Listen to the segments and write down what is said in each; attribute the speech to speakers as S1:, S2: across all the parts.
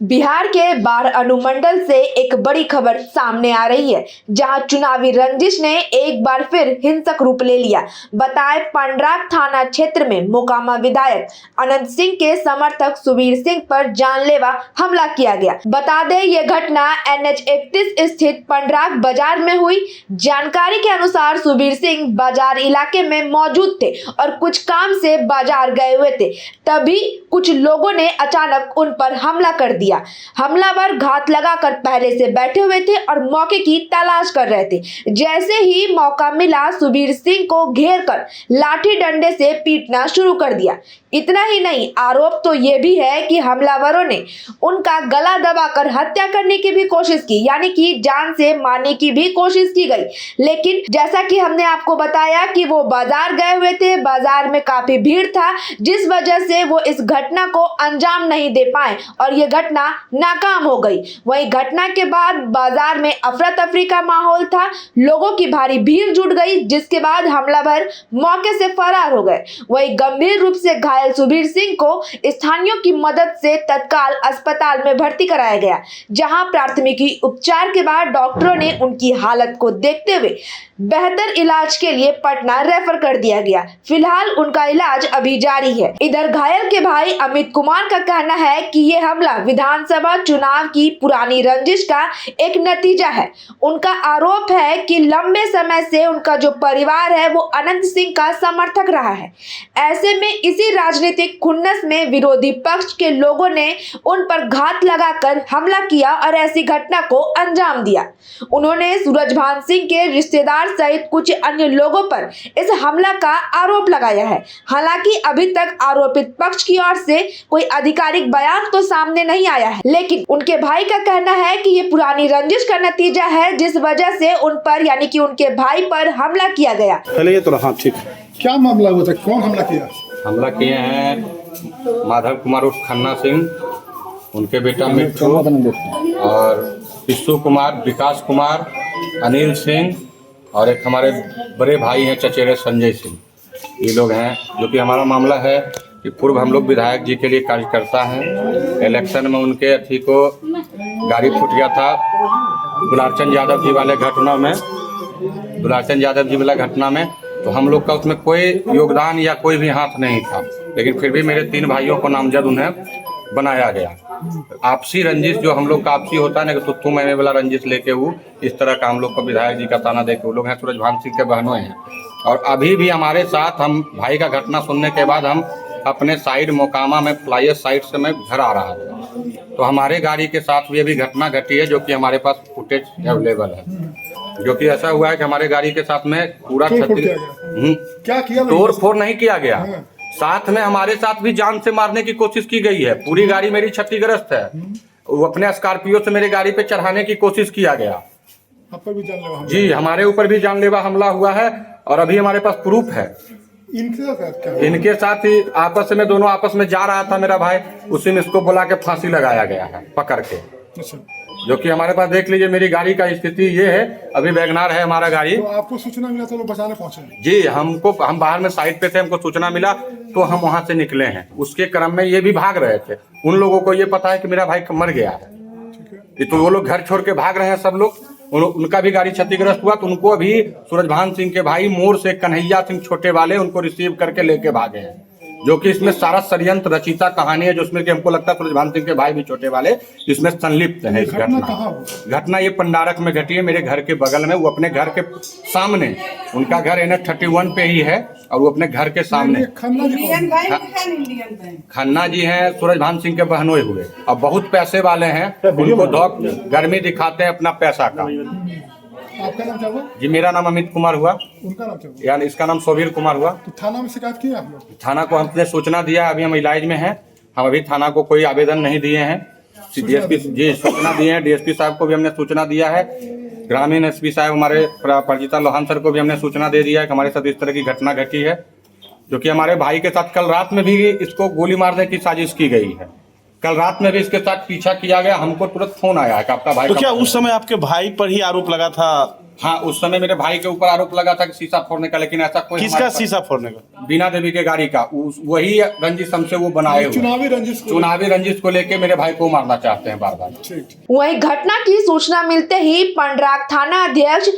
S1: बिहार के बाढ़ अनुमंडल से एक बड़ी खबर सामने आ रही है, जहां चुनावी रंजिश ने एक बार फिर हिंसक रूप ले लिया। बताएं, पंडराग थाना क्षेत्र में मोकामा विधायक अनंत सिंह के समर्थक सुबीर सिंह पर जानलेवा हमला किया गया। बता दें, यह घटना NH 31 स्थित पंडराग बाजार में हुई। जानकारी के अनुसार सुबीर सिंह बाजार इलाके में मौजूद थे और कुछ काम से बाजार गए हुए थे। तभी कुछ लोगों ने अचानक उन पर हमला कर दिया। हमलावर घात लगाकर पहले से बैठे हुए थे और मौके की तलाश कर रहे थे। जैसे ही मौका मिला, सुबीर सिंह को घेर कर लाठी डंडे से पीटना शुरू कर दिया। इतना ही नहीं, आरोप तो ये भी है कि हमलावरों ने उनका गला दबाकर हत्या करने की भी कोशिश की, यानी कि जान से मारने की भी कोशिश की गई। लेकिन जैसा कि हमने आपको बताया कि वो बाजार गए हुए थे, बाजार में काफी भीड़ था, जिस वजह से वो इस घटना को अंजाम नहीं दे पाए और ये घटना नाकाम हो गई। वहीं घटना के बाद बाजार में अफरा तफरी का माहौल था, लोगों की भारी भीड़ जुट गई, जिसके बाद हमलावर मौके से फरार हो गए। वहीं गंभीर रूप से घायल सुबीर सिंह को स्थानियों की मदद से तत्काल अस्पताल में भर्ती कराया गया, जहां प्राथमिकी उपचार के बाद डॉक्टरों ने उनकी हालत को देखते हुए बेहतर इलाज के लिए पटना रेफर कर दिया गया। फिलहाल उनका इलाज अभी जारी है। इधर घायल के भाई अमित कुमार का कहना है कि ये हमला विधानसभा चुनाव की पुरानी रंजिश का एक नतीजा है। उनका आरोप है कि लंबे समय से उनका जो परिवार है वो अनंत सिंह का समर्थक रहा है। ऐसे में इसी राजनीतिक खुन्नस में विरोधी पक्ष के लोगों ने उन पर घात लगाकर हमला किया और ऐसी घटना को अंजाम दिया। उन्होंने सूरजभान सिंह के रिश्तेदार सहित कुछ अन्य लोगों पर इस हमला का आरोप लगाया है। हालांकि अभी तक आरोपित पक्ष की ओर से कोई आधिकारिक बयान तो सामने नहीं आया है, लेकिन उनके भाई का कहना है कि ये पुरानी रंजिश का नतीजा है, जिस वजह से उन पर यानी कि उनके भाई पर हमला किया गया।
S2: चलिए तो हाँ ठीक।
S3: क्या मामला हुआ था, कौन हमला किया?
S2: हमला किए हैं माधव कुमार उर्फ खन्ना सिंह, उनके बेटा मिट्टू और पिस्सू कुमार, विकास कुमार, अनिल सिंह और एक हमारे बड़े भाई हैं चचेरे संजय सिंह। ये लोग हैं। जो कि हमारा मामला है कि पूर्व हम लोग विधायक जी के लिए कार्यकर्ता हैं। इलेक्शन में उनके अथी को गाड़ी फूट गया था दुलारचंद यादव जी वाले घटना में, दुलारचंद यादव जी वाला घटना में, तो हम लोग का उसमें कोई योगदान या कोई भी हाथ नहीं था। लेकिन फिर भी मेरे 3 भाइयों को नामजद उन्हें बनाया गया। आपसी रंजिश जो हम लोग का आपसी होता है ना, कि तू मैंने वाला रंजिश लेके वो इस तरह का हम लोग को विधायक जी का ताना देके वो लोग हैं। सूरजभान सिंह के बहनों हैं और अभी भी हमारे साथ, हम भाई का घटना सुनने के बाद हम अपने साइड मोकामा में फ्लाइयर साइड से मैं घर आ रहा था, तो हमारे गाड़ी के साथ भी अभी घटना घटी है, जो कि हमारे पास फुटेज अवेलेबल है। जो कि ऐसा हुआ है कि हमारे गाड़ी के साथ में पूरा
S3: क्या किया?
S2: तोड़ फोड़ नहीं किया गया, साथ में हमारे साथ भी जान से मारने की कोशिश की गई है। पूरी गाड़ी मेरी क्षतिग्रस्त है। वो अपने स्कॉर्पियो से मेरी गाड़ी पे चढ़ाने की कोशिश किया गया।
S3: आप पर भी जानलेवा?
S2: जी, हमारे ऊपर भी जानलेवा हमला हुआ है और अभी हमारे पास प्रूफ है। इनके साथ ही आपस में, दोनों आपस में जा रहा था मेरा भाई, उसी में इसको बुला के फांसी लगाया गया है पकड़ के। जो कि हमारे पास देख लीजिए, मेरी गाड़ी का स्थिति ये है। अभी वैगनार है हमारा गाड़ी।
S3: तो आपको सूचना मिला तो लोग बचाने पहुंचे?
S2: जी, हम बाहर में साइड पे थे, हमको सूचना मिला तो हम वहां से निकले हैं। उसके क्रम में ये भी भाग रहे थे। उन लोगों को ये पता है कि मेरा भाई मर गया है, तो वो लोग घर छोड़ के भाग रहे हैं सब लोग। उनका भी गाड़ी क्षतिग्रस्त हुआ, तो उनको अभी सूरजभान सिंह के भाई मोड़ से कन्हैया सिंह छोटे वाले उनको रिसीव करके लेके भागे हैं। जो कि इसमें सारा षड्यंत्र रचिता कहानी है, जिसमें कि हमको लगता है सूरजभान सिंह के भाई भी छोटे वाले इसमें संलिप्त है। इस घटना ये पंडारक में घटी है, मेरे घर के बगल में। वो अपने घर के सामने, उनका घर NH 31 पे ही है और वो अपने घर के सामने। खन्ना जी हैं सूरजभान सिंह के बहनोई हुए और बहुत पैसे वाले हैं। उनको धोख गर्मी दिखाते हैं अपना पैसा का।
S3: आपका नाम क्या हुआ?
S2: जी, मेरा नाम अमित कुमार हुआ।
S3: उनका नाम क्या हुआ?
S2: यानी इसका नाम सुबीर कुमार हुआ।
S3: तो थाना में शिकायत की आप लोग?
S2: थाना को हमने सूचना दिया, अभी हम इलाज में हैं। हम अभी थाना को कोई आवेदन नहीं दिए हैं। DSP जी सूचना दिए हैं, DSP साहब को भी हमने सूचना दिया है। ग्रामीण SP साहब हमारे परिचिता लोहान सर को भी हमने सूचना दे दिया है कि हमारे साथ इस तरह की घटना घटी है। जो कि हमारे भाई के साथ कल रात में भी इसको गोली मारने की साजिश की गई है। कल रात में भी इसके साथ पीछा किया गया। हमको तुरंत फोन आया है कि आपका भाई।
S4: तो क्या उस समय आपके भाई पर ही आरोप लगा था?
S2: हाँ, उस समय मेरे भाई के ऊपर आरोप लगा था कि शीशा फोड़ने का, लेकिन ऐसा कोई
S4: किसका शीशा फोड़ने का?
S2: बीना देवी के गाड़ी का। वही रंजिश हमसे वो बनाए हुए चुनावी रंजिश को लेके मेरे भाई को मारना चाहते हैं बार बार।
S1: वहीं घटना की सूचना मिलते ही पंडराग थाना अध्यक्ष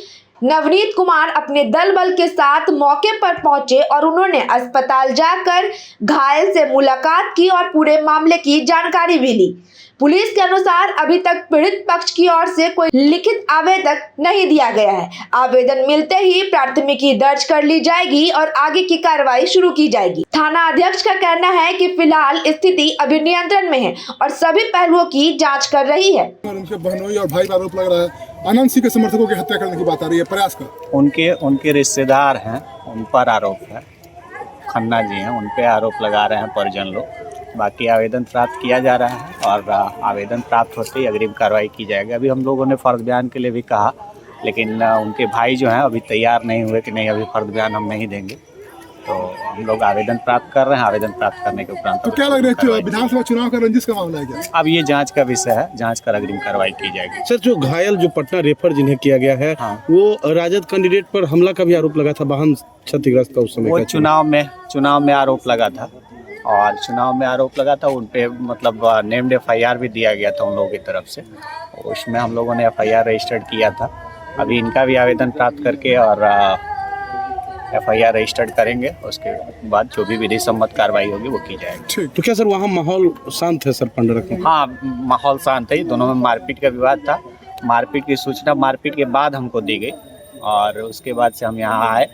S1: नवनीत कुमार अपने दल बल के साथ मौके पर पहुंचे और उन्होंने अस्पताल जाकर घायल से मुलाकात की और पूरे मामले की जानकारी भी ली। पुलिस के अनुसार अभी तक पीड़ित पक्ष की ओर से कोई लिखित आवेदन नहीं दिया गया है। आवेदन मिलते ही प्राथमिकी दर्ज कर ली जाएगी और आगे की कार्रवाई शुरू की जाएगी। थाना अध्यक्ष का कहना है कि फिलहाल स्थिति अभी नियंत्रण में है और सभी पहलुओं की जांच कर रही है।
S3: उनके बहनोई और भाई का आरोप लग रहा है आनंद सिंह के समर्थकों की हत्या करने की बात आ रही है, प्रयास का।
S5: उनके रिश्तेदार हैं, उन पर आरोप है। खन्ना जी हैं, उन पे आरोप लगा रहे हैं परिजन लोग। बाकी आवेदन प्राप्त किया जा रहा है और आवेदन प्राप्त होते ही अग्रिम कार्रवाई की जाएगी। अभी हम लोगों ने फर्द बयान के लिए भी कहा, लेकिन उनके भाई जो हैं अभी तैयार नहीं हुए कि नहीं अभी फर्द बयान हम नहीं देंगे। तो हम लोग आवेदन प्राप्त कर रहे हैं। आवेदन प्राप्त करने के उपरांत
S3: तो क्या लग रहा है विधानसभा चुनाव का रंजिश का मामला है क्या?
S5: अब ये जांच का विषय है, जांच कर अग्रिम कार्रवाई की जाएगी।
S4: सर, जो घायल जो पटना रेफर जिन्हें किया गया है,
S5: हाँ।
S4: वो राजद कैंडिडेट पर हमला का भी आरोप लगा था, वाहन क्षतिग्रस्त का उस समय।
S5: वो चुनाव में आरोप लगा था और चुनाव में आरोप लगा था उन पे, मतलब नेम्ड FIR भी दिया गया था उन लोगों की तरफ से। उसमें हम लोगों ने FIR रजिस्टर्ड किया था। अभी इनका भी आवेदन प्राप्त करके और FIR रजिस्टर्ड करेंगे। उसके बाद जो भी विधि सम्मत कार्रवाई होगी वो की जाएगी।
S4: तो क्या सर वहाँ माहौल शांत है सर पंडरक में?
S5: हाँ, माहौल शांत है। दोनों में मारपीट का विवाद था। मारपीट की सूचना मारपीट के बाद हमको दी गई और उसके बाद से हम यहाँ आए।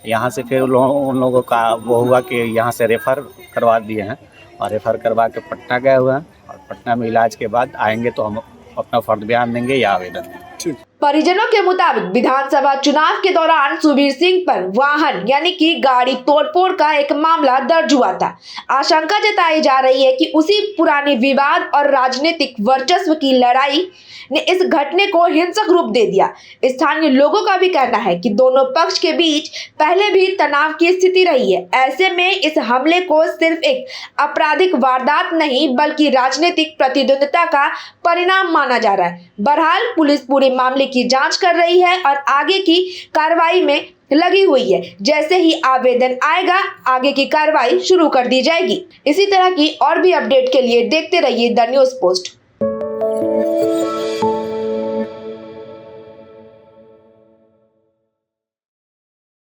S5: यहाँ से फिर उन लोगों का वो हुआ कि यहाँ से रेफ़र करवा दिए हैं और रेफ़र करवा के पटना गए हुए हैं और पटना में इलाज के बाद आएंगे तो हम अपना फर्द बयान देंगे या आवेदन देंगे।
S1: परिजनों के मुताबिक विधानसभा चुनाव के दौरान सुबीर सिंह पर वाहन यानी कि गाड़ी तोड़फोड़ का एक मामला दर्ज हुआ था। आशंका जताई जा रही है कि उसी पुराने विवाद और राजनीतिक वर्चस्व की लड़ाई ने इस घटने को हिंसक रूप दे दिया। स्थानीय लोगों का भी कहना है कि दोनों पक्ष के बीच पहले भी तनाव की स्थिति रही है। ऐसे में इस हमले को सिर्फ एक आपराधिक वारदात नहीं बल्कि राजनीतिक प्रतिद्वंद्विता का परिणाम माना जा रहा है। बहरहाल पुलिस पूरे मामले की जांच कर रही है और आगे की कार्रवाई में लगी हुई है। जैसे ही आवेदन आएगा आगे की कार्रवाई शुरू कर दी जाएगी। इसी तरह की और भी अपडेट के लिए देखते रहिए द न्यूज़ पोस्ट।